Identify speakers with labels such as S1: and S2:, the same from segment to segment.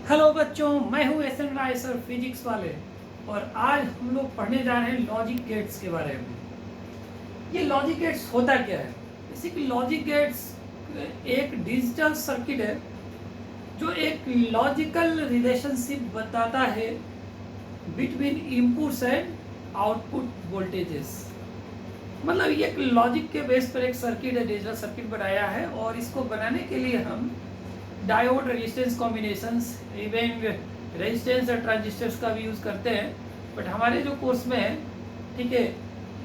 S1: Hello बच्चों, मैं हूं एस.एन. राय सर, फिजिक्स वाले। और आज हम लोग पढ़ने जा रहे हैं लॉजिक गेट्स के बारे में। ये लॉजिक गेट्स होता क्या है? बेसिकली लॉजिक गेट्स एक डिजिटल सर्किट है जो एक लॉजिकल रिलेशनशिप बताता है between inputs and output voltages. मतलब ये एक लॉजिक के बेस पर एक सर्किट है, डिजिटल सर्किट बनाया है। और इसको बनाने के लिए हम diode resistance combinations, even resistance और ट्रांजिस्टर्स का भी यूज़ करते हैं। बट हमारे जो कोर्स में है, ठीक है,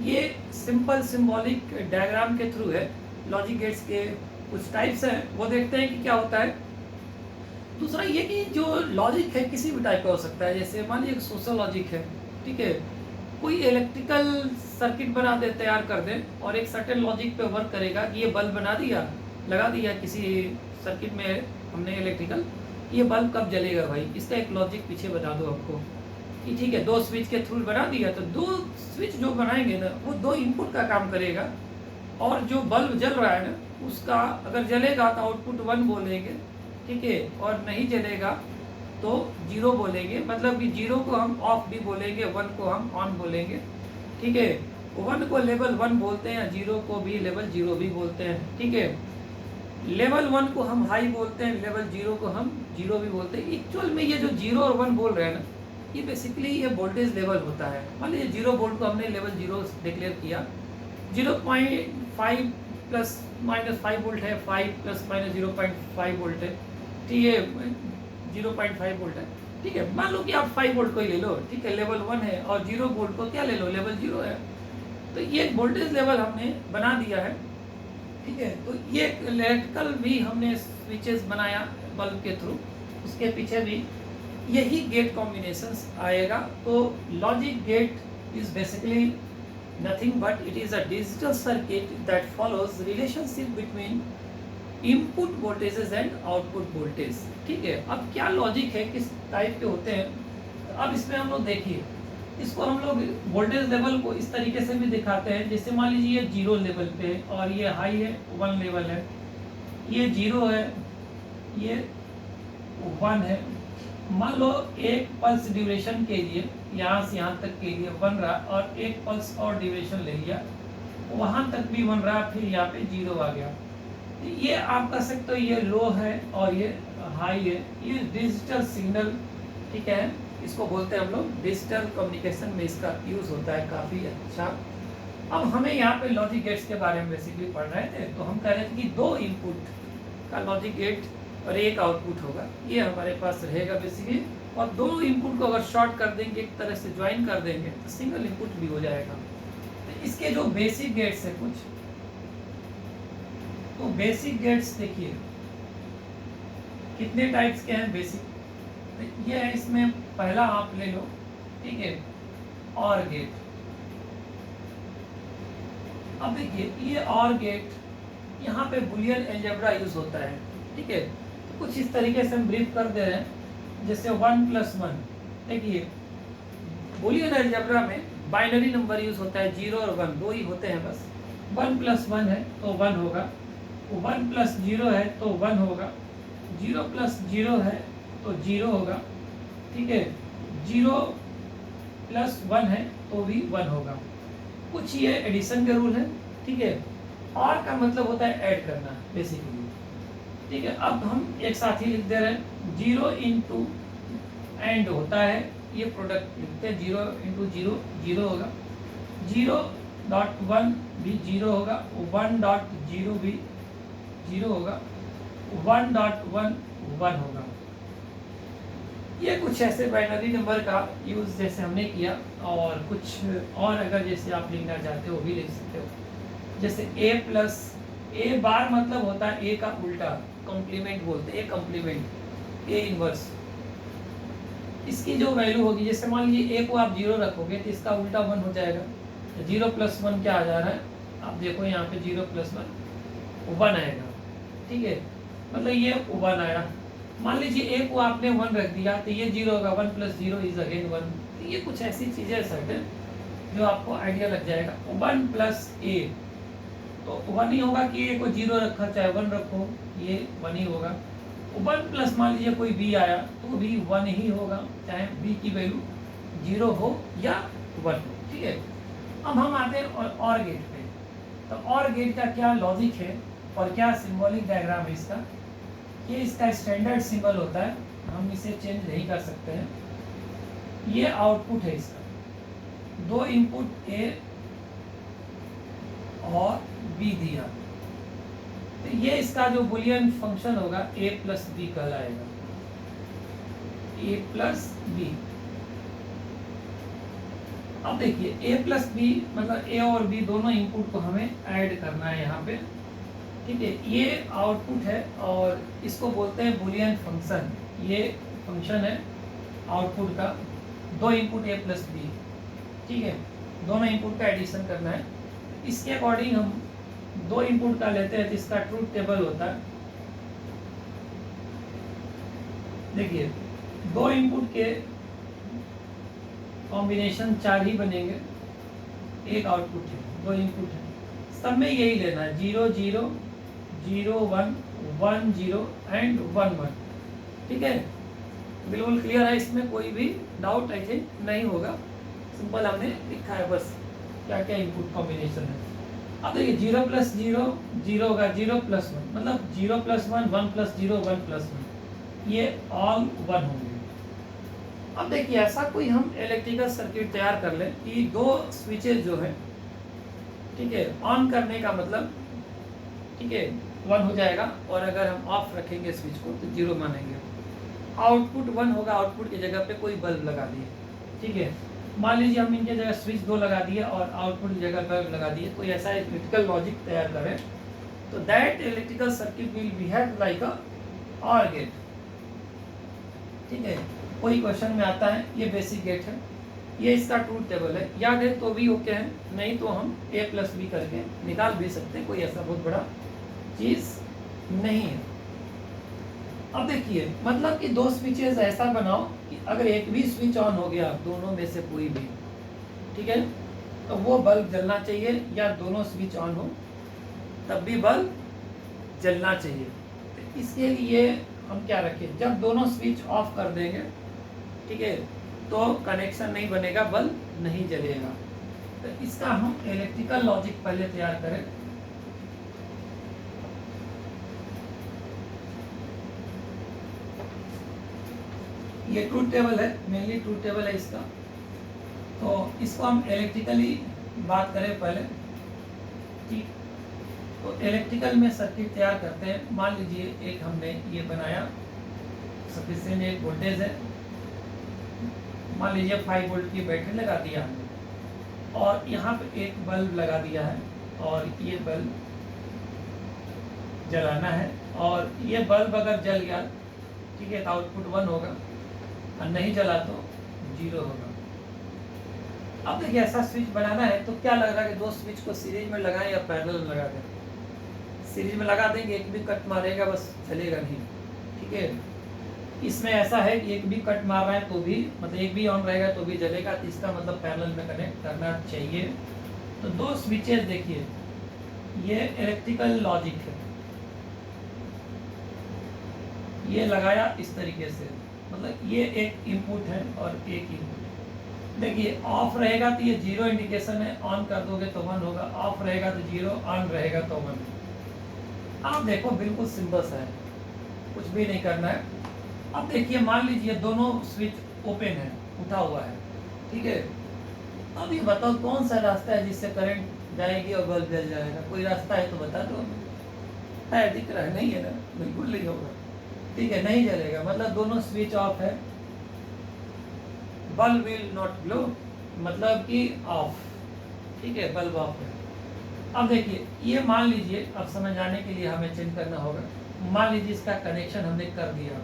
S1: ये सिंपल सिंबॉलिक डायग्राम के थ्रू है। लॉजिक गेट्स के कुछ टाइप्स हैं, वो देखते हैं कि क्या होता है। दूसरा ये कि जो लॉजिक है किसी भी टाइप का हो सकता है। जैसे मान लीजिए सोशल लॉजिक है, ठीक है, कोई इलेक्ट्रिकल सर्किट बना दे, तैयार कर दे और एक सर्टेन लॉजिक पे वर्क करेगा कि ये बल्ब बना दिया, लगा दिया किसी सर्किट में हमने इलेक्ट्रिकल, ये बल्ब कब जलेगा भाई, इसका एक लॉजिक पीछे बता दो आपको कि ठीक है, दो स्विच के थ्रू बना दिया। तो दो स्विच जो बनाएंगे ना, वो दो इनपुट का काम करेगा। और जो बल्ब जल रहा है ना, उसका अगर जलेगा तो आउटपुट 1 बोलेंगे, ठीक है, और नहीं जलेगा तो 0 बोलेंगे। मतलब कि 0 को हम ऑफ भी बोलेंगे, 1 को हम ऑन बोलेंगे, ठीक है। 1 को लेवल 1 बोलते हैं, 0 को भी लेवल 0 भी बोलते हैं, ठीक है। लेवल 1 को हम हाई बोलते हैं, लेवल 0 को हम 0 भी बोलते हैं। एक्चुअल में ये जो 0 और 1 बोल रहे हैं ना, ये बेसिकली ये वोल्टेज लेवल होता है। मान लीजिए 0 वोल्ट को हमने लेवल 0 डिक्लेयर किया, 0.5 प्लस माइनस 5 वोल्ट है, 5 प्लस माइनस 0.5 वोल्ट है, ठीक है, 0.5 वोल्ट है, ठीक है। मान लो कि आप 5 वोल्ट को ही ले लो, ठीक है, लेवल 1 है। और 0 वोल्ट को क्या ले लो, लेवल 0 है। तो ये वोल्टेज लेवल हमने बना दिया है, ठीक है। तो ये इलेक्ट्रिकल भी हमने स्विचेस बनाया बल्ब के थ्रू, उसके पीछे भी यही गेट कॉम्बिनेशंस आएगा। तो logic gate is basically nothing but it is a digital circuit that follows relationship between input voltages and output voltage, ठीक है। अब क्या लॉजिक है, किस टाइप के होते हैं, तो अब इसमें हम लोग देखिए, इसको हम लोग वोल्टेज लेवल को इस तरीके से भी दिखाते हैं। जैसे मान लीजिए ये 0 लेवल पे है और ये हाई है, 1 लेवल है, ये 0 है, ये 1 है। मान लो एक पल्स ड्यूरेशन के लिए यहाँ से यहाँ तक के लिए 1 रहा और एक पल्स और ड्यूरेशन ले लिया, वहाँ तक भी 1 रहा, फिर यहाँ पे 0 आ गया। ये आप कह सकते हो ये लो है और ये हाई है, ये डिजिटल सिग्नल, ठीक है, इसको बोलते हैं हम लोग डिजिटल कम्युनिकेशन में इसका यूज़ होता है काफ़ी अच्छा। अब हमें यहाँ पे लॉजिक गेट्स के बारे में बेसिकली पढ़ रहे थे, तो हम कह रहे थे कि 2 इनपुट का लॉजिक गेट और एक आउटपुट होगा, ये हमारे पास रहेगा बेसिकली। और 2 इनपुट को अगर शॉर्ट कर देंगे, एक तरह से ज्वाइन कर देंगे, तो सिंगल इनपुट भी हो जाएगा। तो इसके जो बेसिक गेट्स है कुछ, तो बेसिक गेट्स देखिए कितने टाइप्स के हैं बेसिक। तो ये है, इसमें पहला आप ले लो, ठीक है, और गेट। अब देखिए ये और गेट, यहाँ पे बुलियन अलजेब्रा यूज होता है, ठीक है। तो कुछ इस तरीके से हम ब्रीफ कर दे रहे हैं, जैसे 1 + 1। देखिए बुलियन अलजेब्रा में बाइनरी नंबर यूज होता है, 0 और 1 दो ही होते हैं बस। 1 + 1 है तो 1 होगा, 1 + 0 है तो 1 होगा, 0 + 0 है तो 0 होगा, ठीक है, 0 + 1 है तो भी 1 होगा। कुछ ये एडिशन के रूल है, ठीक है। और का मतलब होता है ऐड करना बेसिकली, ठीक है। अब हम एक साथ ही लिख दे रहे हैं, 0 × एंड होता है, ये प्रोडक्ट लिखते हैं, 0 × 0 0 होगा, 0.1 भी 0 होगा, 1.0 भी 0 होगा, 1.1 1 होगा। ये कुछ ऐसे बाइनरी नंबर का यूज़ जैसे हमने किया। और कुछ और अगर जैसे आप लिखना चाहते हो वो भी लिख सकते हो, जैसे a बार मतलब होता है a का उल्टा, कॉम्प्लीमेंट बोलते हैं, a कॉम्प्लीमेंट, a इनवर्स। इसकी जो वैल्यू होगी, जैसे मान लीजिए a को आप 0 रखोगे तो इसका उल्टा 1 हो जाएगा। 0 + 1 क्या आ जा रहा है, आप देखो यहाँ पे 0 + 1 आएगा, ठीक है, मतलब ये 1 आया। मान लीजिए a को आपने 1 रख दिया तो ये 0 होगा, 1 + 0 इज अगेन 1। तो ये कुछ ऐसी चीज़ें सर्टेन जो आपको आइडिया लग जाएगा। 1 + a तो 1 ही होगा कि a को 0 रखा चाहे 1 रखो, ये 1 ही होगा। वन प्लस मान लीजिए कोई बी आया तो भी वन ही होगा, चाहे बी की वैल्यू 0 हो या 1 हो, ठीक है। अब हम आते हैं और गेट पे। तो और गेट का क्या लॉजिक है और क्या सिंबॉलिक डायग्राम है इसका, ये इसका स्टैंडर्ड सिंबल होता है, हम इसे चेंज नहीं कर सकते हैं। ये आउटपुट है इसका, दो इनपुट ए और बी दिया, तो ये इसका जो बुलियन फंक्शन होगा ए प्लस बी कहलाएगा, ए प्लस बी। अब देखिए ए प्लस बी मतलब ए और बी दोनों इनपुट को हमें ऐड करना है यहाँ पे, ठीक है। ये आउटपुट है और इसको बोलते हैं बुलियन फंक्शन, ये फंक्शन है आउटपुट का, दो इनपुट ए प्लस बी, ठीक है, दोनों इनपुट का एडिशन करना है। इसके अकॉर्डिंग हम दो इनपुट का लेते हैं तो इसका ट्रूथ टेबल होता है। देखिए दो इनपुट के कॉम्बिनेशन 4 ही बनेंगे, एक आउटपुट है, दो इनपुट है, सब में यही लेना है 0 0 0 1 1 0 एंड 1 1, ठीक है। बिल्कुल क्लियर है, इसमें कोई भी डाउट आई थिंक नहीं होगा, सिंपल हमने लिखा है बस क्या क्या इनपुट कॉम्बिनेशन है। अब देखिए 0 प्लस 0 0 होगा, 0 प्लस 1 मतलब 0 प्लस 1 1 प्लस 0 1 प्लस 1, ये ऑल 1 होंगे। अब देखिए ऐसा कोई हम इलेक्ट्रिकल सर्किट तैयार कर लें कि दो स्विचेस जो है, ठीक है, ऑन करने का मतलब, ठीक है, 1 हो जाएगा, और अगर हम ऑफ रखेंगे स्विच को तो 0 मानेंगे। आउटपुट 1 होगा, आउटपुट की जगह पे कोई बल्ब लगा दिए, ठीक है। मान लीजिए हम इनके जगह स्विच 2 लगा दिए और आउटपुट की जगह बल्ब लगा दिए, कोई ऐसा इलेक्ट्रिकल लॉजिक तैयार करें तो that electrical circuit will behave like a OR gate, ठीक है। कोई क्वेश्चन में आता है, ये बेसिक गेट है, ये इसका ट्रूथ टेबल है, याद है तो भी ओके है, नहीं तो हम ए प्लस बी करके निकाल भी सकते हैं, कोई ऐसा बहुत बड़ा चीज़ नहीं है। अब देखिए मतलब कि दो स्विचेस ऐसा बनाओ कि अगर एक भी स्विच ऑन हो गया, दोनों में से कोई भी, ठीक है, तो वो बल्ब जलना चाहिए, या दोनों स्विच ऑन हो तब भी बल्ब जलना चाहिए। तो इसके लिए हम क्या रखें, जब दोनों स्विच ऑफ कर देंगे, ठीक है, तो कनेक्शन नहीं बनेगा, बल्ब नहीं जलेगा। तो इसका हम इलेक्ट्रिकल लॉजिक पहले तैयार करें। ये ट्रूथ टेबल है, मेनली ट्रूथ टेबल है इसका, तो इसको हम इलेक्ट्रिकली बात करें पहले, ठीक। तो इलेक्ट्रिकल में सर्किट तैयार करते हैं। मान लीजिए एक हमने ये बनाया, सफिशिएंट एक वोल्टेज है, मान लीजिए 5 वोल्ट की बैटरी लगा दिया हमने, और यहाँ पे एक बल्ब लगा दिया है, और ये बल्ब जलाना है, और ये बल्ब अगर जल गया, ठीक है, तो आउटपुट 1 होगा, और नहीं जला तो 0 होगा। अब देखिए ऐसा स्विच बनाना है तो क्या लग रहा है कि दो स्विच को सीरीज में लगाएं या पैरेलल में लगा दें। सीरीज में लगा देंगे, एक भी कट मारेगा बस चलेगा नहीं, ठीक है। इसमें ऐसा है कि एक भी कट मार रहा है तो भी, मतलब एक भी ऑन रहेगा तो भी जलेगा, तो इसका मतलब पैरेलल में कनेक्ट करना चाहिए। तो दो स्विचेस देखिए, ये इलेक्ट्रिकल लॉजिक है, ये लगाया इस तरीके से, मतलब ये एक इनपुट है और एक इनपुट। देखिए ऑफ रहेगा तो ये 0 इंडिकेशन है, ऑन कर दोगे तो 1 होगा, ऑफ रहेगा तो 0, ऑन रहेगा तो 1। आप देखो बिल्कुल सिंपल सा है, कुछ भी नहीं करना है। अब देखिए मान लीजिए दोनों स्विच ओपन है, उठा हुआ है, ठीक है। अब ये बताओ कौन सा रास्ता है जिससे करंट जाएगी और बल्ब जल जाएगा, कोई रास्ता है तो बता दो। है, दिख रहा है, नहीं है ना, बिल्कुल नहीं होगा, ठीक है, नहीं जलेगा, मतलब दोनों स्विच ऑफ है, बल्ब विल नॉट ग्लो, मतलब कि ऑफ, ठीक है, बल्ब ऑफ है। अब देखिए ये मान लीजिए, अब समझ आने के लिए हमें चेंज करना होगा, मान लीजिए इसका कनेक्शन हमने कर दिया।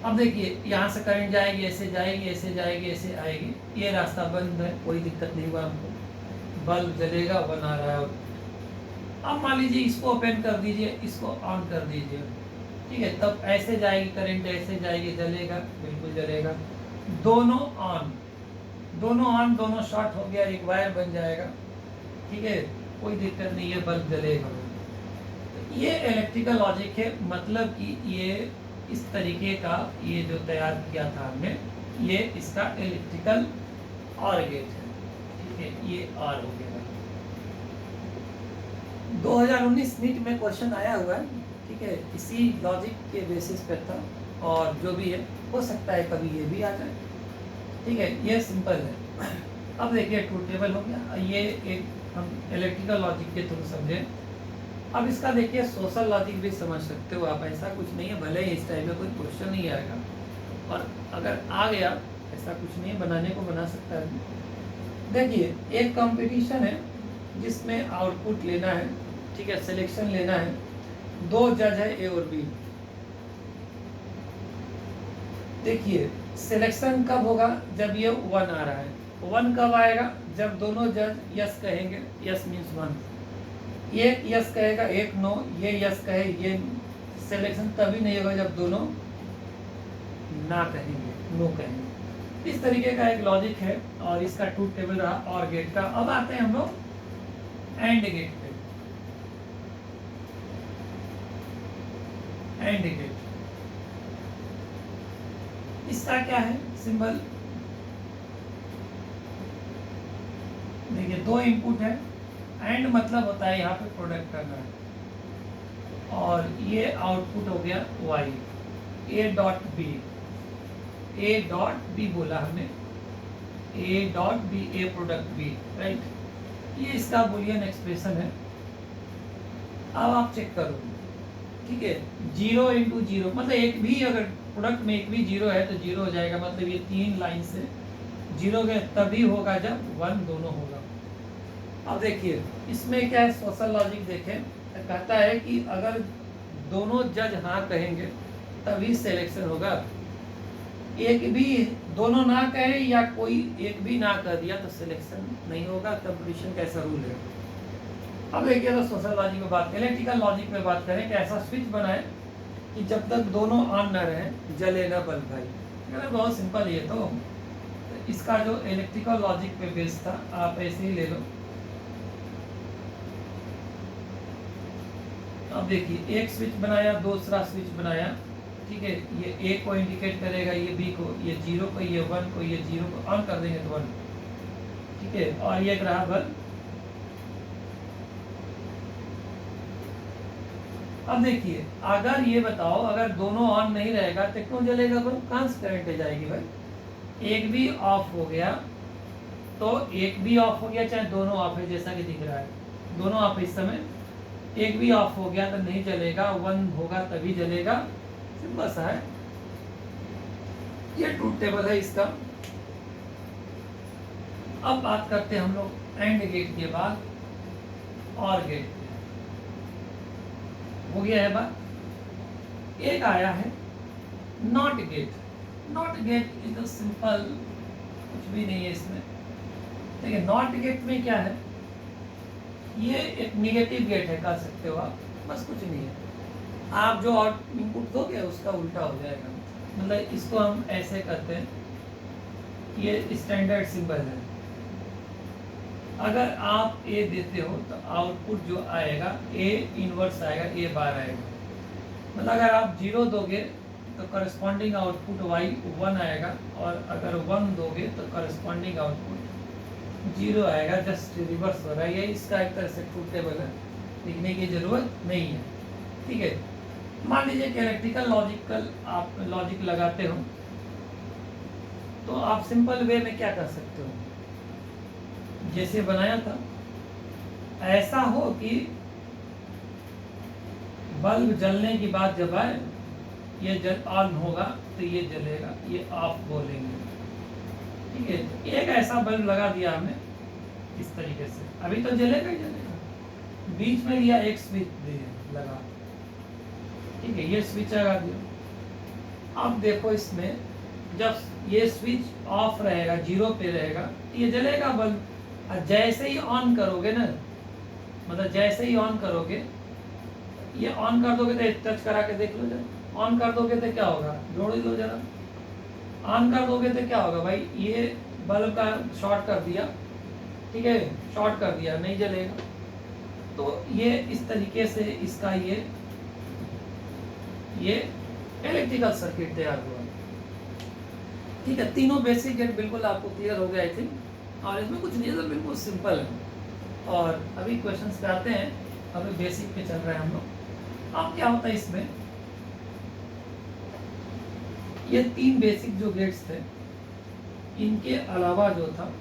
S1: अब देखिए यहाँ से करंट जाएगी, ऐसे जाएगी, ऐसे जाएगी, ऐसे आएगी, ये रास्ता बंद है, कोई दिक्कत नहीं हुआ हमको, बल्ब जलेगा, बना रहा है। अब मान लीजिए इसको ओपन कर दीजिए, इसको ऑन कर दीजिए, ठीक है, तब ऐसे जाएगी करंट, ऐसे जाएगी, जलेगा, बिल्कुल जलेगा। दोनों ऑन, दोनों ऑन, दोनों शॉर्ट हो गया, एक वायर बन जाएगा, ठीक है, कोई दिक्कत नहीं है, बल्ब जलेगा। तो ये इलेक्ट्रिकल लॉजिक है, मतलब कि ये इस तरीके का ये जो तैयार किया था हमने, ये इसका इलेक्ट्रिकल और गेट है, ठीक है, ये और हो गया। 2019 नीट में क्वेश्चन आया हुआ है, ठीक है, इसी लॉजिक के बेसिस पे था, और जो भी है हो सकता है कभी ये भी आ जाए, ठीक है, ये सिंपल है। अब देखिए ट्रूथ टेबल हो गया, ये एक हम इलेक्ट्रिकल लॉजिक के थ्रू समझे। अब इसका देखिए सोशल लॉजिक भी समझ सकते हो आप, ऐसा कुछ नहीं है, भले ही इस टाइप में कोई क्वेश्चन नहीं आएगा, और अगर आ गया ऐसा कुछ नहीं, बनाने को बना सकता है। देखिए एक कंपटीशन है जिसमें आउटपुट लेना है, ठीक है, सिलेक्शन लेना है, दो जज है ए और बी। देखिए सिलेक्शन कब होगा, जब ये 1 आ रहा है। 1 कब आएगा, जब दोनों जज यस कहेंगे, यस मीन्स 1, एक यस कहेगा एक नो, ये यस कहे ये, सिलेक्शन तभी नहीं होगा जब दोनों ना कहेंगे, नो कहेंगे। इस तरीके का एक लॉजिक है, और इसका ट्रूथ टेबल रहा और गेट का। अब आते हैं हम लोग एंड गेट पे। एंड गेट इसका क्या है सिंबल, देखिए दो इनपुट है, एंड मतलब होता है यहाँ पे प्रोडक्ट करना है, और ये आउटपुट हो गया y, a dot B, a dot B बोला हमने, a dot B, a product b, right, ये इसका बुलियन एक्सप्रेशन है। अब आप चेक करो, ठीक है, 0 इंटू 0 मतलब एक भी, अगर प्रोडक्ट में एक भी 0 है तो 0 हो जाएगा, मतलब ये 3 लाइन से 0 के तभी होगा जब 1 दोनों होगा। अब देखिए इसमें क्या है, सोशल लॉजिक देखें, कहता है कि अगर दोनों जज हाँ कहेंगे तभी सिलेक्शन होगा, एक भी दोनों ना कहे या कोई एक भी ना कर दिया तो सिलेक्शन नहीं होगा। कंपटीशन का ऐसा रूल है। अब देखिए तो सोशल लॉजिक में बात करें, इलेक्ट्रिकल लॉजिक में बात करें कि ऐसा स्विच बनाए कि जब तक दोनों ऑन ना रहे जलेगा बल्ब भाई। अरे बहुत सिंपल ये तो इसका जो इलेक्ट्रिकल लॉजिक पे बेस था, आप ऐसे ही ले लो। अब देखिए एक स्विच बनाया, दूसरा स्विच बनाया, ठीक है, ये ए को इंडिकेट करेगा, ये बी को, ये 0 को, ये 1 को, ये 0 को ऑन कर देंगे तो 1, ठीक है, और ये रहा बल्ब। अब देखिए अगर ये बताओ, अगर दोनों ऑन नहीं रहेगा तो क्यों जलेगा बल्ब, कहाँ से करंट जाएगी भाई। एक भी ऑफ हो गया तो एक भी ऑफ हो गया, चाहे दोनों ऑफ है, जैसा कि दिख रहा है दोनों ऑफ इस समय, एक भी ऑफ हो गया तो नहीं जलेगा, 1 होगा तभी जलेगा, सिंपल सा है। ये ट्रूथ टेबल है इसका। अब बात करते हैं हम लोग एंड गेट के बाद और गेट हो गया है बात। एक आया है not gate. Not gate is a simple, कुछ भी नहीं है इसमें। देखिए नॉट गेट में क्या है, ये एक निगेटिव गेट है, कह सकते हो आप, बस कुछ नहीं है। आप जो आउट इनपुट दोगे उसका उल्टा हो जाएगा, मतलब इसको हम ऐसे करते हैं, ये स्टैंडर्ड सिंबल है। अगर आप ए देते हो तो आउटपुट जो आएगा ए इनवर्स आएगा, ए बार आएगा। मतलब अगर आप 0 दोगे तो करस्पॉन्डिंग आउटपुट y 1 आएगा, और अगर 1 दोगे तो करस्पॉन्डिंग आउटपुट 0 आएगा, जस्ट रिवर्स हो रहा है। ये इसका एक तरह से ट्रूथ टेबल है, लिखने की जरूरत नहीं है, ठीक है। मान लीजिए कि इलेक्ट्रिकल लॉजिकल आप लॉजिक लगाते हो तो आप सिंपल वे में क्या कर सकते हो, जैसे बनाया था ऐसा हो कि बल्ब जलने की बात जब आए, ये जल ऑन होगा तो ये जलेगा, ये ऑफ बोलेंगे, ठीक है। एक ऐसा बल्ब लगा दिया हमने इस तरीके से, अभी तो जलेगा ही जलेगा। बीच में लिया एक स्विच दिया लगा, ठीक है, ये स्विच लगा दिया। अब देखो इसमें जब ये स्विच ऑफ रहेगा, 0 पे रहेगा, ये जलेगा बल्ब। और जैसे ही ऑन करोगे ना, मतलब जैसे ही ऑन करोगे, ये ऑन कर दोगे तो टच करा के देख लो जरा, ऑन कर दोगे तो क्या होगा, जोड़ ही दो जरा। ऑन कर दोगे तो क्या होगा भाई, ये बल्ब का शॉर्ट कर दिया, ठीक है, शॉर्ट कर दिया, नहीं जलेगा। तो ये इस तरीके से इसका ये इलेक्ट्रिकल सर्किट तैयार हुआ। ठीक है, तीनों बेसिक गेट बिल्कुल आपको क्लियर हो गया आई थिंक, और इसमें कुछ नहीं है, तो बिल्कुल सिंपल है। और अभी क्वेश्चंस पे आते हैं, अभी बेसिक पे चल रहे हैं हम लोग। अब क्या होता है इसमें, ये तीन बेसिक जो गेट्स थे, इनके अलावा जो था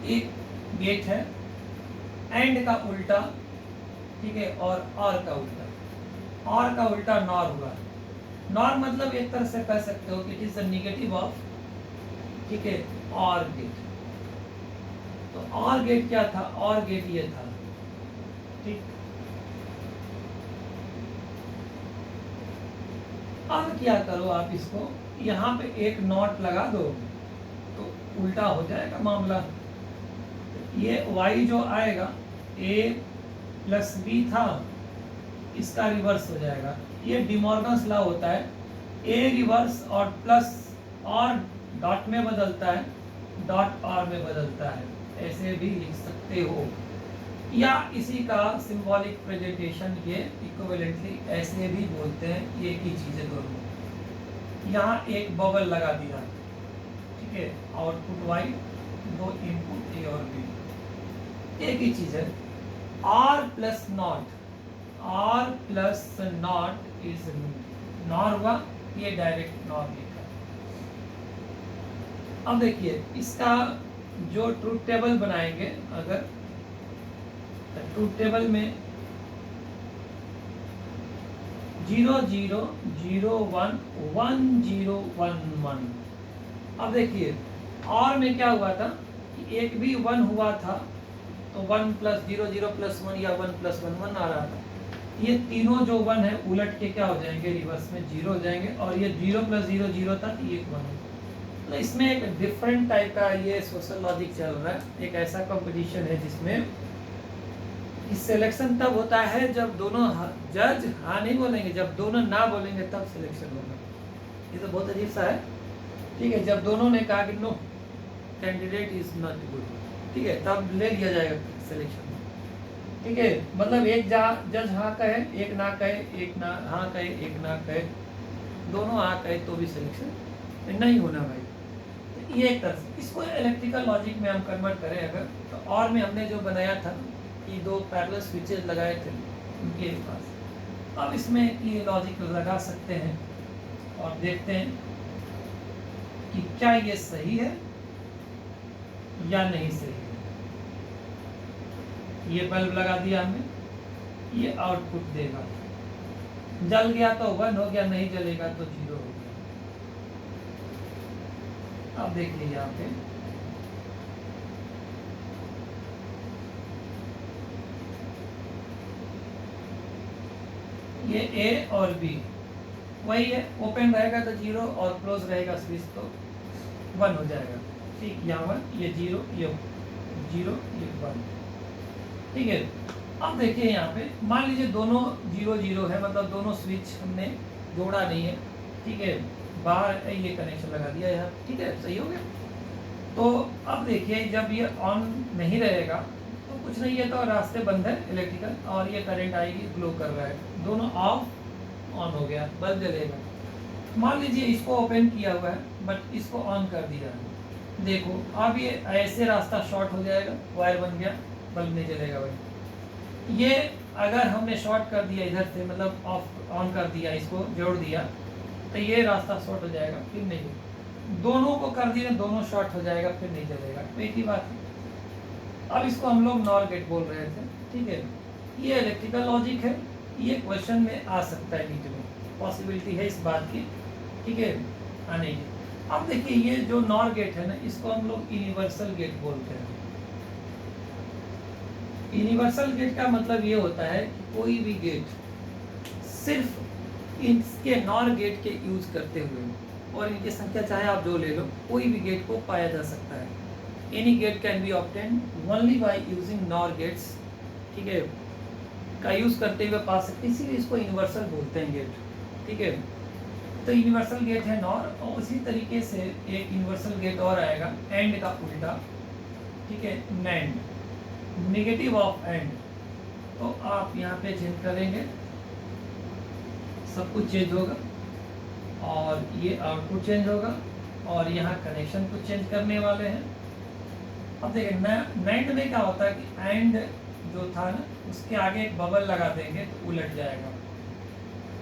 S1: एक गेट है एंड का उल्टा, ठीक है, और का उल्टा। और का उल्टा नॉर हुआ। नॉर मतलब एक तरह से कह सकते हो कि it is the negative of, ठीक है, और गेट। तो और गेट क्या था, और गेट ये था, ठीक। अब क्या करो आप इसको यहाँ पे एक नॉट लगा दो तो उल्टा हो जाएगा मामला। ये y जो आएगा a प्लस बी था, इसका रिवर्स हो जाएगा। ये डिमॉर्गन्स लॉ होता है, a रिवर्स और प्लस और डॉट में बदलता है, डॉट और में बदलता है, ऐसे भी लिख सकते हो। या इसी का सिंबॉलिक प्रेजेंटेशन ये इक्विवेलेंटली ऐसे भी बोलते हैं, ये की चीजें दोनों। यहाँ एक बबल लगा दिया, ठीक है, आउटपुट y, दो इनपुट a और b, एक ही चीज है। r plus not, r plus not is nor हुआ, ये डायरेक्ट नॉर लिखा। अब देखिए इसका जो ट्रूथ टेबल बनाएंगे, अगर ट्रूथ टेबल में 0 0 0 1 1 0 1 1। अब देखिए और में क्या हुआ था कि एक भी 1 हुआ था तो 1 प्लस 0 0 प्लस 1 या 1 प्लस 1 1 आ रहा था। ये तीनों जो 1 है उलट के क्या हो जाएंगे, रिवर्स में 0 हो जाएंगे, और ये 0 प्लस 0 0 था तो ये 1 है। तो इसमें एक डिफरेंट टाइप का ये सोशल लॉजिक चल रहा है। एक ऐसा कंपटीशन है जिसमें सिलेक्शन तब होता है जब दोनों जज हाँ नहीं बोलेंगे, जब दोनों ना बोलेंगे तब सिलेक्शन होगा। ये तो बहुत अजीब सा है, ठीक है। जब दोनों ने कहा कि no candidate is not good, ठीक है, तब ले लिया जाएगा सिलेक्शन, ठीक है। मतलब एक जज हाँ कहे, एक ना कहे, एक ना हाँ कहे, एक ना कहे, दोनों हाँ कहे तो भी सिलेक्शन नहीं होना भाई। तो ये एक तरह से इसको इलेक्ट्रिकल लॉजिक में हम कन्वर्ट करें अगर, तो और में हमने जो बनाया था कि दो पैरेलल स्विचेस लगाए थे उनके पास, अब इसमें ये लॉजिक लगा सकते हैं और देखते हैं कि क्या ये सही है या नहीं सही है। ये बल्ब लगा दिया हमने, ये आउटपुट देगा, जल गया तो 1 हो गया, नहीं जलेगा तो 0 हो गया। अब देखिए यहाँ पे ये A और B वही है, ओपन रहेगा तो 0 और क्लोज रहेगा स्विच तो 1 हो जाएगा, ठीक। यहाँ 1, ये 0, ये 0, ये 1, ठीक है। अब देखिए यहाँ पे मान लीजिए दोनों 0 0 है, मतलब दोनों स्विच हमने जोड़ा नहीं है, ठीक है, बाहर ये कनेक्शन लगा दिया यहाँ, ठीक है, सही हो गया। तो अब देखिए जब ये ऑन नहीं रहेगा तो कुछ नहीं है, तो रास्ते बंद है इलेक्ट्रिकल, और ये करंट आएगी, ग्लो कर रहा है, दोनों ऑफ ऑन हो गया, बल्ब जलेगा। मान लीजिए इसको ओपन किया हुआ है बट इसको ऑन कर दिया है, देखो अब ये ऐसे रास्ता शॉर्ट हो जाएगा, वायर बन गया, बल्ब नहीं जलेगा भाई। ये अगर हमने शॉर्ट कर दिया इधर से, मतलब ऑफ ऑन कर दिया, इसको जोड़ दिया, तो ये रास्ता शॉर्ट हो जाएगा, फिर नहीं। दोनों को कर दिया, दोनों शॉर्ट हो जाएगा, फिर नहीं जलेगा, तो एक ही बात है। अब इसको हम लोग नॉर गेट बोल रहे थे, ठीक है। ये इलेक्ट्रिकल लॉजिक है, ये क्वेश्चन में आ सकता है, नीचे में पॉसिबिलिटी है इस बात की, ठीक है, आने की। अब देखिए ये जो नॉर गेट है ना, इसको हम लोग यूनिवर्सल गेट बोलते हैं। यूनिवर्सल गेट का मतलब ये होता है कि कोई भी गेट सिर्फ इसके नॉर गेट के यूज करते हुए, और इनकी संख्या चाहे आप जो ले लो, कोई भी गेट को पाया जा सकता है। Any gate can be obtained only by using NOR gates, ठीक है, का यूज करते हुए पा सकते, इसीलिए इसको यूनिवर्सल बोलते हैं गेट, ठीक है। तो यूनिवर्सल गेट है नॉर, और उसी तरीके से एक यूनिवर्सल गेट और आएगा एंड का उल्टा, ठीक है, नैंड, नेगेटिव ऑफ एंड, तो आप यहाँ पे चेंज करेंगे, सब कुछ चेंज होगा और ये आउटपुट चेंज होगा और यहाँ कनेक्शन को चेंज करने वाले हैं। अब देखिए नैंड में क्या होता है कि एंड जो था ना उसके आगे एक बबल लगा देंगे तो उलट जाएगा,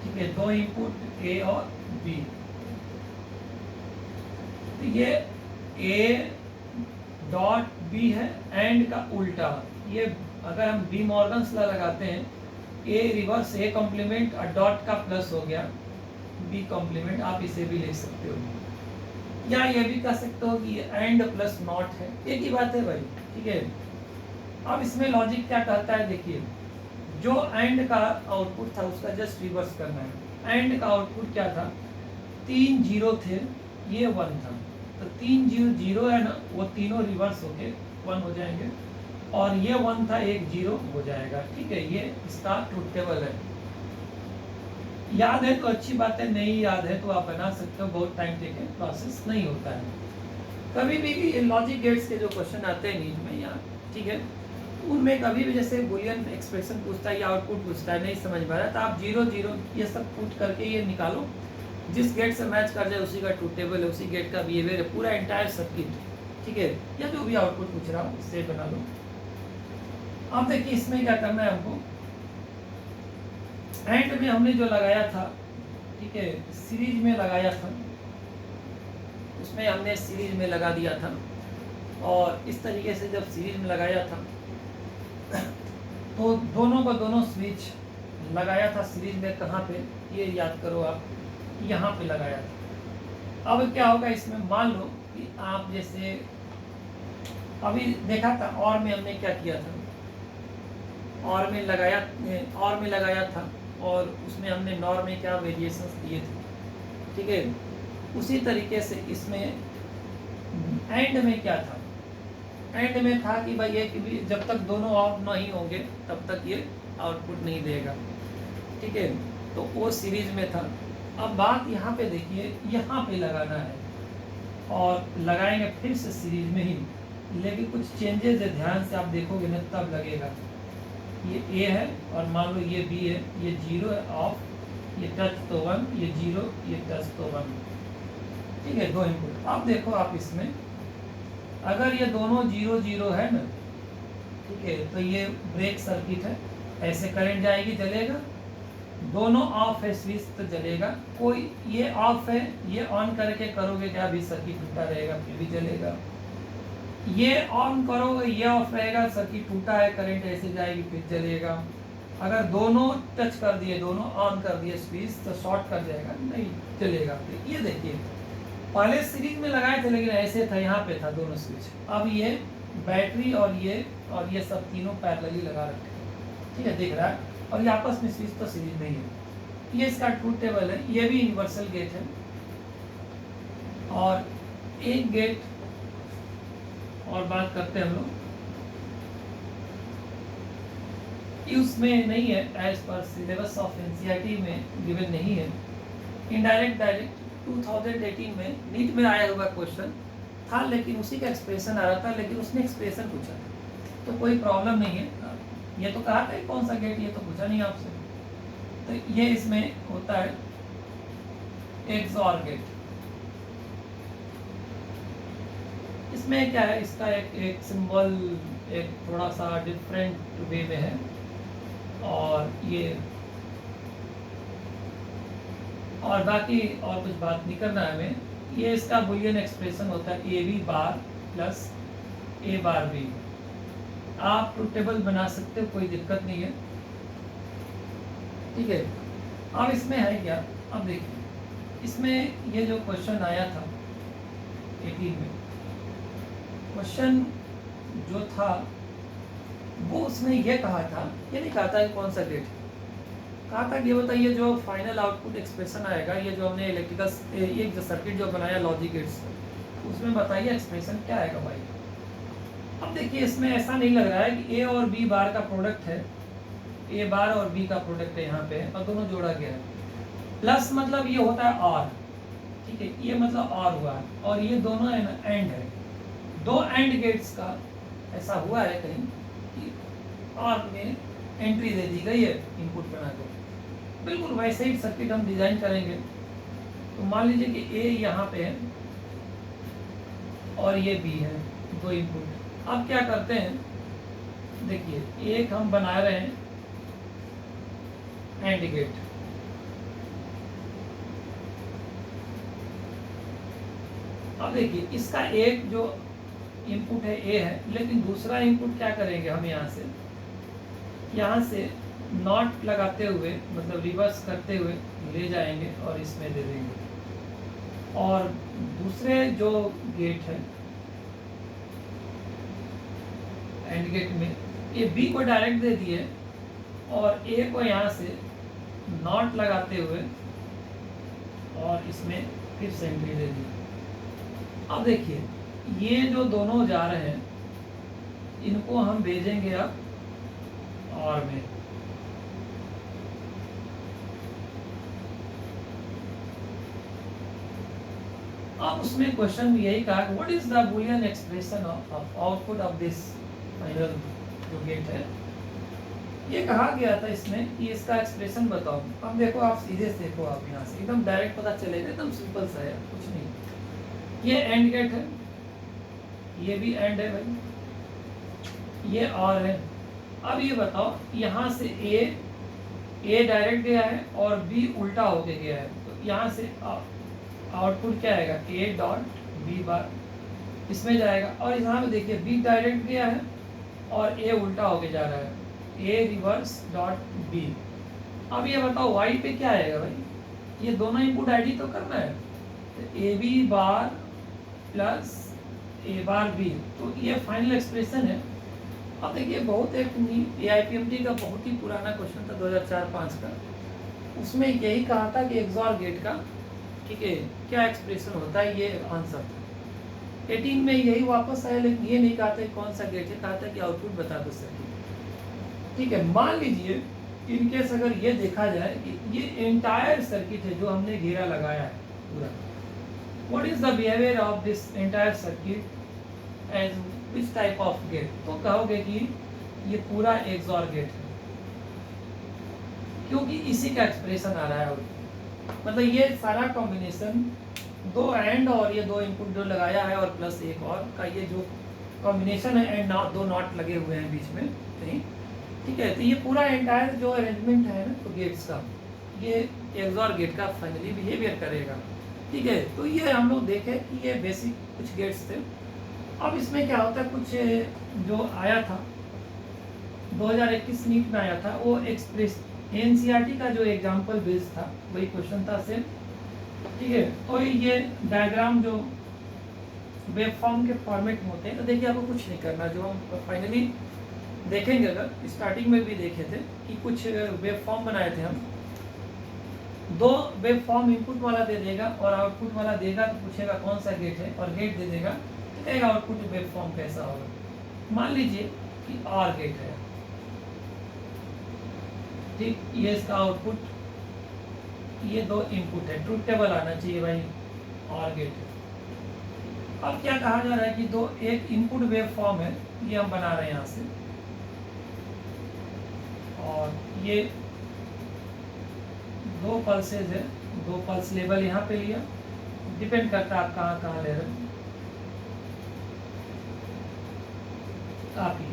S1: ठीक है, दो इनपुट ए और बी, तो ये ए डॉट बी है, एंड का उल्टा, ये अगर हम डी मॉर्गन्स लॉ लगाते हैं, ए रिवर्स ए कॉम्प्लीमेंट और डॉट का प्लस हो गया बी कॉम्प्लीमेंट, आप इसे भी ले सकते हो, या ये भी कह सकते हो कि एंड प्लस नॉट है, एक ही बात है भाई, ठीक है। अब इसमें लॉजिक क्या कहता है, देखिए जो एंड का आउटपुट था उसका जस्ट रिवर्स करना है। एंड का आउटपुट क्या था, 3 जीरो थे, ये 1 था, तो 3 जीरो जीरो है ना, वो तीनों रिवर्स होके 1 हो जाएंगे, और ये 1 था, एक जीरो हो जाएगा, ठीक है, ये इसका ट्रुथ टेबल है। याद है तो अच्छी बात है, नहीं याद है तो आप बना सकते हो, बहुत टाइम टेकिंग प्रोसेस नहीं होता है। कभी भी लॉजिक गेट्स के जो क्वेश्चन आते हैं नीट में या, ठीक है, उनमें कभी भी जैसे बुलियन एक्सप्रेशन पूछता है या आउटपुट पूछता है, नहीं समझ में आ रहा है, तो आप 0 0 ये सब पुट करके ये निकालो, जिस गेट से मैच कर जाए उसी का ट्रुथ टेबल है, उसी गेट का बिहेवियर है, पूरा एंटायर सर्किट, ठीक है, या जो भी आउटपुट पूछ रहा हूँ उससे बना लो। अब देखिए इसमें क्या करना है हमको, एंड में हमने जो लगाया था, ठीक है, सीरीज में लगाया था, उसमें हमने सीरीज में लगा दिया था, और इस तरीके से जब सीरीज में लगाया था तो दोनों का दोनों स्विच लगाया था सीरीज में, कहाँ पे, ये याद करो आप, यहाँ पे लगाया था। अब क्या होगा इसमें, मान लो कि आप जैसे अभी देखा था और में हमने क्या किया था, और में लगाया था, और उसमें हमने नॉर में क्या वेरिएशंस दिए थे, ठीक है, उसी तरीके से इसमें एंड में क्या था, एंड में था कि भाई ये कि भी जब तक दोनों ऑफ नहीं होंगे तब तक ये आउटपुट नहीं देगा, ठीक है, तो वो सीरीज में था। अब बात यहाँ पे देखिए, यहाँ पे लगाना है और लगाएंगे फिर से सीरीज में ही, लेकिन कुछ चेंजेस है, ध्यान से आप देखोगे ना तब लगेगा। ये ए है और मान लो ये बी है, ये 0 है ऑफ, ये टच तो 1, ये 0, ये टच तो 1, ठीक है, दो इनपुट। अब देखो आप इसमें अगर ये दोनों 0 0 है ना, ठीक है, तो ये ब्रेक सर्किट है, ऐसे करंट जाएगी जलेगा, दोनों ऑफ है स्विच तो जलेगा, कोई ये ऑफ है, ये ऑन करके करोगे क्या, भी सर्किट टूटा रहेगा फिर भी जलेगा, ये ऑन करोगे ये ऑफ रहेगा, सर्किट टूटा है, करंट ऐसे जाएगी फिर जलेगा। अगर दोनों टच कर दिए, दोनों ऑन कर दिए स्विच, तो शॉर्ट कर जाएगा, नहीं जलेगा। ये देखिए पहले सीरीज में लगाए थे लेकिन ऐसे था, यहाँ पे था दोनों स्विच, अब ये बैटरी और ये सब तीनों पैरेलली लगा रखे हैं, ठीक है, दिख रहा है, और ये आपस में स्विच तो सीरीज में ही है। ये इसका ट्रूथ टेबल है, ये भी यूनिवर्सल गेट है, और एक गेट और बात करते हैं हम लोग, उसमें नहीं है, as per syllabus of NCERT में गिवन नहीं है, इनडायरेक्ट डायरेक्ट 2018 में नीट में आया हुआ क्वेश्चन था, लेकिन उसी का एक्सप्रेशन आ रहा था, लेकिन उसने एक्सप्रेशन पूछा, तो कोई प्रॉब्लम नहीं है, ये तो कहा था कौन सा गेट, ये तो पूछा नहीं आपसे, तो ये इसमें होता है एक्सऑर गेट। इसमें क्या है, इसका एक सिंबल एक थोड़ा सा डिफरेंट वे में है, और ये और बाकी और कुछ बात नहीं करना है हमें। ये इसका बुलियन एक्सप्रेशन होता है A B bar plus A bar B. आप ट्रुथ टेबल बना सकते हो, कोई दिक्कत नहीं है, ठीक है। अब इसमें है क्या, अब देखिए इसमें ये जो क्वेश्चन आया था 18 में, क्वेश्चन जो था वो उसमें ये कहा था, ये नहीं कहा था कौन सा गेट, कहा था कि ये बताइए जो फाइनल आउटपुट एक्सप्रेशन आएगा, ये जो हमने इलेक्ट्रिकल ये जो सर्किट जो बनाया लॉजिक गेट्स, उसमें बताइए एक्सप्रेशन क्या आएगा भाई। अब देखिए इसमें ऐसा नहीं लग रहा है कि ए और बी बार का प्रोडक्ट है, ए बार और बी का प्रोडक्ट है यहाँ पे, और दोनों जोड़ा गया है, प्लस मतलब ये होता है और, ठीक है, ये मतलब और हुआ है, और ये दोनों है ना एंड है, दो एंड गेट्स का ऐसा हुआ है कहीं कि और में एंट्री दे दी गई है इनपुट बनाकर, बिल्कुल वैसे ही सर्किट हम डिजाइन करेंगे। तो मान लीजिए कि ए यहाँ पे है और ये बी है, दो इनपुट। अब क्या करते हैं, देखिए एक हम बना रहे हैं एंड गेट, अब देखिए इसका एक जो इनपुट है ए है, लेकिन दूसरा इनपुट क्या करेंगे हम यहाँ से नॉट लगाते हुए, मतलब रिवर्स करते हुए ले जाएंगे और इसमें दे देंगे। और दूसरे जो गेट है एंड गेट में ये बी को डायरेक्ट दे दिए और ए को यहाँ से नॉट लगाते हुए और इसमें फिर से एंट्री दे दी। अब देखिए ये जो दोनों जा रहे हैं इनको हम भेजेंगे अब और में। अब उसमें क्वेश्चन यही कहा what is the Boolean expression of output of this final जो गेट है। ये कहा गया था इसमें कि इसका एक्सप्रेशन बताओ। अब देखो आप सीधे से देखो, आप यहाँ से एकदम डायरेक्ट पता चलेगा, एकदम सिंपल सा है, कुछ नहीं। ये एंड गेट है, ये भी एंड है भाई, ये और है। अब ये बताओ यहाँ से ए डायरेक्ट गया है और बी उल्टा होके गया है, तो यहाँ से आउटपुट क्या आएगा, ए डॉट बी बार इसमें जाएगा। और यहाँ पे देखिए बी डायरेक्ट गया है और ए उल्टा होके जा रहा है, ए रिवर्स डॉट बी। अब ये बताओ वाई पे क्या आएगा भाई, ये दोनों इनपुट आईडी तो करना है, तो A B bar plus A bar B, तो ये फाइनल एक्सप्रेशन है। अब देखिए बहुत एक AIPMT का बहुत ही पुराना क्वेश्चन था 2004-05 का, उसमें यही कहा था कि XOR गेट का ठीक है क्या एक्सप्रेशन होता है, ये आंसर था। 18 में यही वापस आया, लेकिन ये नहीं कहा था कौन सा गेट है, कहा था कि आउटपुट बता दो सर्किट। ठीक है, मान लीजिए इनकेस अगर ये देखा जाए कि ये एंटायर सर्किट है जो हमने घेरा लगाया है पूरा, what is the behaviour of this entire circuit as which type of gate, तो कहोगे कि ये पूरा XOR गेट है, क्योंकि इसी का एक्सप्रेशन आ रहा है। मतलब ये सारा कॉम्बिनेशन दो एंड और ये दो इनपुट जो लगाया है और प्लस एक और का ये जो कॉम्बिनेशन है, एंड दो नॉट लगे हुए हैं बीच में कहीं, ठीक है। तो ये पूरा एंटायर जो अरेंजमेंट है ना तो गेट्स का, ये XOR गेट का फाइनली बिहेवियर करेगा। ठीक है, तो ये हम लोग देखें कि ये बेसिक कुछ गेट्स थे। अब इसमें क्या होता है, कुछ जो आया था 2021 नीट में आया था, वो एक्सप्रेस NCERT का जो एग्जाम्पल बेस्ड था वही क्वेश्चन था सेम। ठीक है, तो ये डायग्राम जो वेब फॉर्म के फॉर्मेट में होते हैं, तो देखिए आपको कुछ नहीं करना, जो हम फाइनली देखेंगे, अगर स्टार्टिंग में भी देखे थे कि कुछ वेब फॉर्म बनाए थे हम, दो वेब फॉर्म इनपुट वाला दे देगा और आउटपुट वाला देगा, तो पूछेगा कौन सा गेट है और गेट दे देगा, तो कहेगा आउटपुट वेब फॉर्म कैसा होगा। मान लीजिए कि और गेट है, ठीक, ये इसका आउटपुट, ये दो इनपुट है, ट्रुथ टेबल आना चाहिए भाई, और गेट है। अब क्या कहा जा रहा है कि दो एक इनपुट वेव फॉर्म है, ये हम बना रहे हैं यहाँ से, और ये दो पल्सेज है, दो पल्स लेवल यहाँ पे लिया, डिपेंड करता है आप कहाँ कहाँ ले रहे हैं, काफी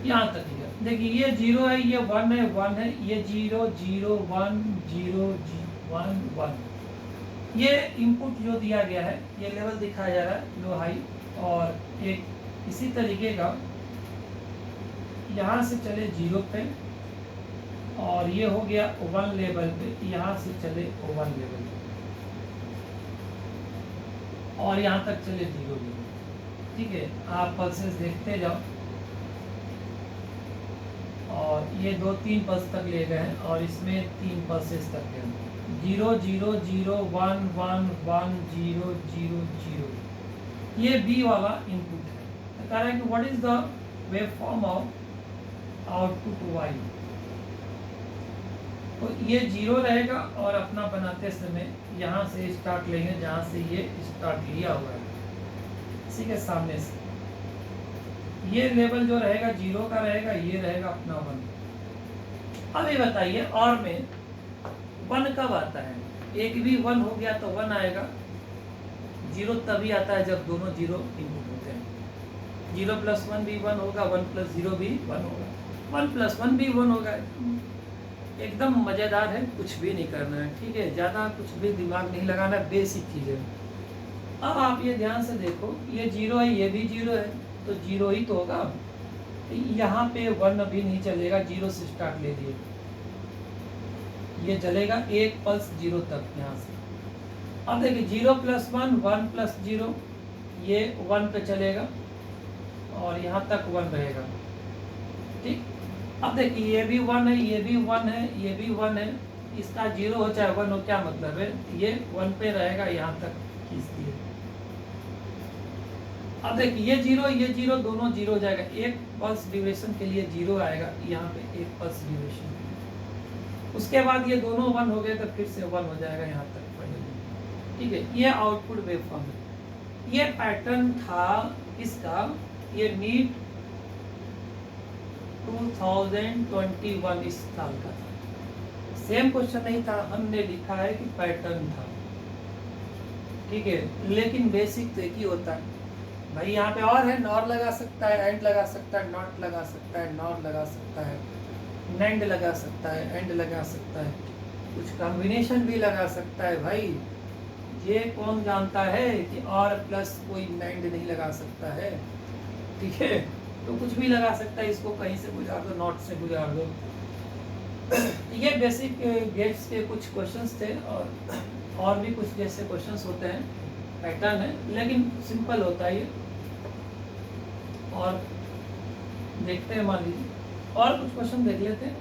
S1: यहाँ तक लिया। देखिए ये 0 है, ये 1 है, 1 है, ये 0 0 1 0 1 1। ये इनपुट जो दिया गया है, ये लेवल दिखाया जा रहा है लो हाई, और एक इसी तरीके का यहाँ से चले 0 पे, और ये हो गया 1 लेवल पे, यहाँ से चले 1 लेवल पे, और यहाँ तक चले 0 लेवल। ठीक है, आप पल्सेस देखते जाओ, और ये 2-3 पल्स तक ले गए हैं, और इसमें 3 पल्सेस तक गए, 0 0 0 1 1 1 0 0 0। ये बी वाला इनपुट है, तो कह रहा है कि what is the waveform of output Y. तो ये 0 रहेगा, और अपना बनाते समय यहाँ से स्टार्ट लेंगे जहाँ से ये स्टार्ट लिया हुआ है, इसी के सामने से ये लेवल जो रहेगा 0 का रहेगा, ये रहेगा अपना 1। अब ये बताइए और में 1 कब आता है? एक भी 1 हो गया तो 1 आएगा। 0 तभी आता है जब दोनों 0 इनपुट होते हैं। 0 + 1 भी 1 होगा, 1 + 0 भी 1 होगा, 1 + 1 भी 1 होगा। एकदम मज़ेदार है, कुछ भी नहीं करना है, ठीक है, ज़्यादा कुछ भी दिमाग नहीं लगाना, बेसिक चीज़ें। अब आप ये ध्यान से देखो, ये 0 है, ये भी 0 है, तो 0 ही तो होगा। यहाँ पे 1 अभी नहीं चलेगा, 0 से स्टार्ट ले लिए, ये चलेगा 1 पल्स 0 तक यहाँ से। अब देखिए 0 + 1 1 + 0, ये 1 पे चलेगा और यहाँ तक 1 रहेगा, ठीक। अब देखिए ये भी 1 है, ये भी 1 है, ये भी 1 है, इसका 0 हो चाहे 1 हो, क्या मतलब है, ये 1 पे रहेगा, यहाँ तक खींच दिए। अब देखिए ये 0 दोनों 0 हो जाएगा, 1 पल्स ड्यूरेशन के लिए 0 आएगा, यहाँ पे 1 पल्स ड्यूरेशन। उसके बाद ये दोनों 1 हो गए तो फिर से 1 हो जाएगा यहाँ तक, ठीक है। ये आउटपुट वेवफॉर्म है। ये पैटर्न था इसका, ये नीट 2021 इस साल का था। सेम क्वेश्चन नहीं था, हमने लिखा है कि पैटर्न था, ठीक है, लेकिन बेसिक तो एक ही होता है भाई। यहाँ पे और है, नॉर लगा सकता है, एंड लगा सकता है, नॉट लगा सकता है, नॉर लगा सकता है, नैंड लगा सकता है, एंड लगा सकता है, कुछ कॉम्बिनेशन भी लगा सकता है भाई। ये कौन जानता है कि और प्लस कोई नैंड नहीं लगा सकता है, ठीक है, तो कुछ भी लगा सकता है, इसको कहीं से गुजार दो, नॉट से गुजार दो। ये बेसिक गेट्स के कुछ क्वेश्चंस थे, और भी कुछ जैसे क्वेश्चंस होते हैं, पैटर्न है, लेकिन सिंपल होता है ये। और देखते हैं, मान लीजिए और कुछ क्वेश्चन देख लेते हैं,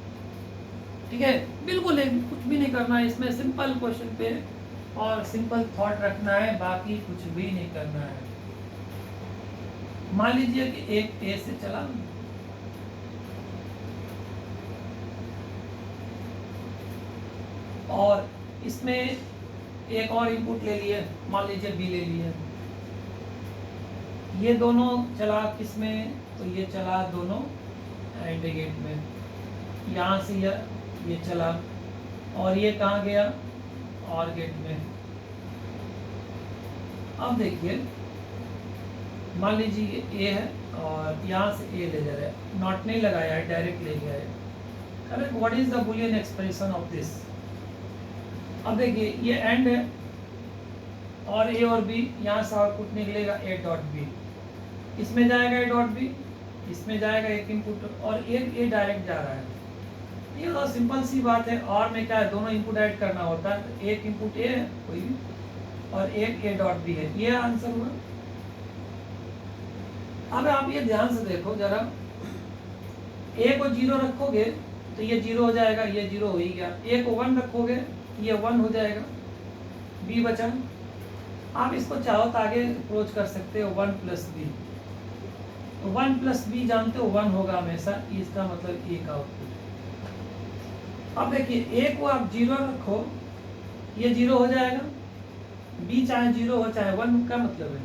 S1: ठीक है। बिल्कुल कुछ भी नहीं करना है इसमें, सिंपल क्वेश्चन पे और सिंपल थॉट रखना है, बाकी कुछ भी नहीं करना है। मान लीजिए कि एक ए से चला, और इसमें एक और इनपुट ले लिए, मान लीजिए बी ले लिए। ये दोनों चला किसमें, तो ये चला दोनों एंड गेट में, यहाँ से ये चला, और ये कहाँ गया, और गेट में। अब देखिए मान लीजिए ए है और यहाँ से ए ले जा रहा है, नॉट नहीं लगाया है, डायरेक्ट ले गया है। Correct, what is the Boolean expression of this. अब देखिए ये एंड है, और ए और बी, यहाँ से आउटपुट निकलेगा ए डॉट बी, इसमें जाएगा ए डॉट बी, इसमें जाएगा एक इनपुट, और एक ए डायरेक्ट जा रहा है। ये तो सिंपल सी बात है। और में क्या है, दोनों इनपुट ऐड करना होता है, तो एक इनपुट ए है कोई भी, और एक ए डॉट बी है, ये आंसर हुआ। अब आप ये ध्यान से देखो जरा, ए को 0 रखोगे तो ये 0 हो जाएगा, ये 0 हो ही गया। ए को 1 रखोगे ये 1 हो जाएगा, बी बचा। आप इसको चाहो तो आगे अप्रोच कर सकते हो, 1 + बी, तो 1 + बी जानते हो 1 होगा हमेशा, इसका मतलब ए का आउटपुट। अब देखिए ए को आप 0 रखो, ये 0 हो जाएगा, बी चाहे 0 हो चाहे 1 का मतलब है।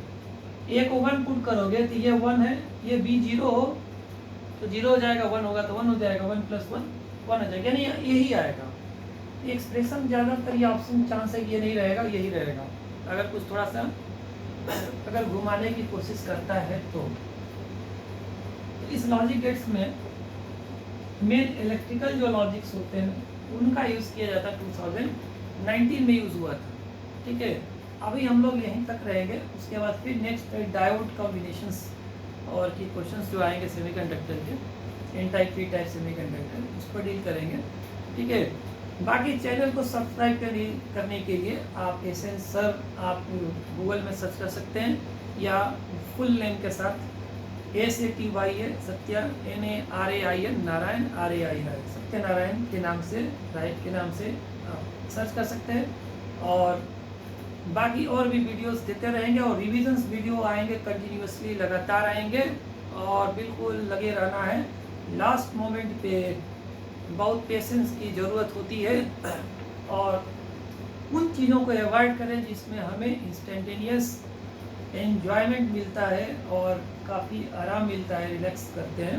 S1: ए को 1 पुट करोगे तो ये 1 है, ये बी 0 हो तो 0 हो जाएगा, 1 होगा तो 1 हो जाएगा, 1 + 1 1 हो जाएगा, यानी यही आएगा एक्सप्रेशन। ज़्यादातर ये ऑप्शन चांस है कि ये नहीं रहेगा, यही रहेगा। अगर कुछ थोड़ा सा अगर घुमाने की कोशिश करता है तो इस लॉजिक गेट्स में मेन इलेक्ट्रिकल जो लॉजिक्स होते हैं उनका यूज़ किया जाता है, 2019 में यूज़ हुआ था, ठीक है। अभी हम लोग यहीं तक रहेंगे, उसके बाद फिर नेक्स्ट डायोड कॉम्बिनेशंस और की क्वेश्चंस जो आएंगे सेमीकंडक्टर के, N type, P type semiconductor, उस पर डील करेंगे, ठीक है। बाकी चैनल को सब्सक्राइब करने के लिए आप एसएन सर आप गूगल में सर्च कर सकते हैं, या फुल नेम के साथ SATY है, सत्या NARAIN, नारायण RAI, सत्यनारायण के नाम से, राइट के नाम से आप सर्च कर सकते हैं। और बाकी और भी वीडियोस देते रहेंगे, और रिविजन्स वीडियो आएंगे कंटिन्यूसली, लगातार आएंगे, और बिल्कुल लगे रहना है। लास्ट मोमेंट पे बहुत पेशेंस की ज़रूरत होती है, और उन चीज़ों को अवॉइड करें जिसमें हमें इंस्टेंटेनियस एन्जॉयमेंट मिलता है और काफ़ी आराम मिलता है, रिलैक्स करते हैं।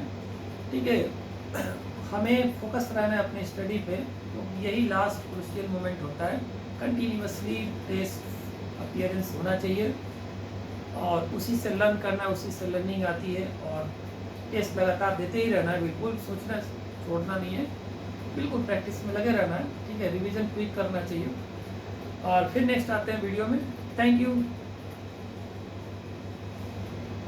S1: ठीक है, हमें फोकस रहना है अपने स्टडी पे, तो यही लास्ट क्रूशियल मोमेंट होता है। कंटिन्यूसली टेस्ट अपीयरेंस होना चाहिए और उसी से लर्न करना, उसी से लर्निंग आती है। और टेस्ट लगातार देते ही रहना है, बिल्कुल सोचना छोड़ना नहीं है, बिल्कुल प्रैक्टिस में लगे रहना है। ठीक है, रिवीजन क्विक करना चाहिए। और फिर नेक्स्ट आते हैं वीडियो में। Thank you.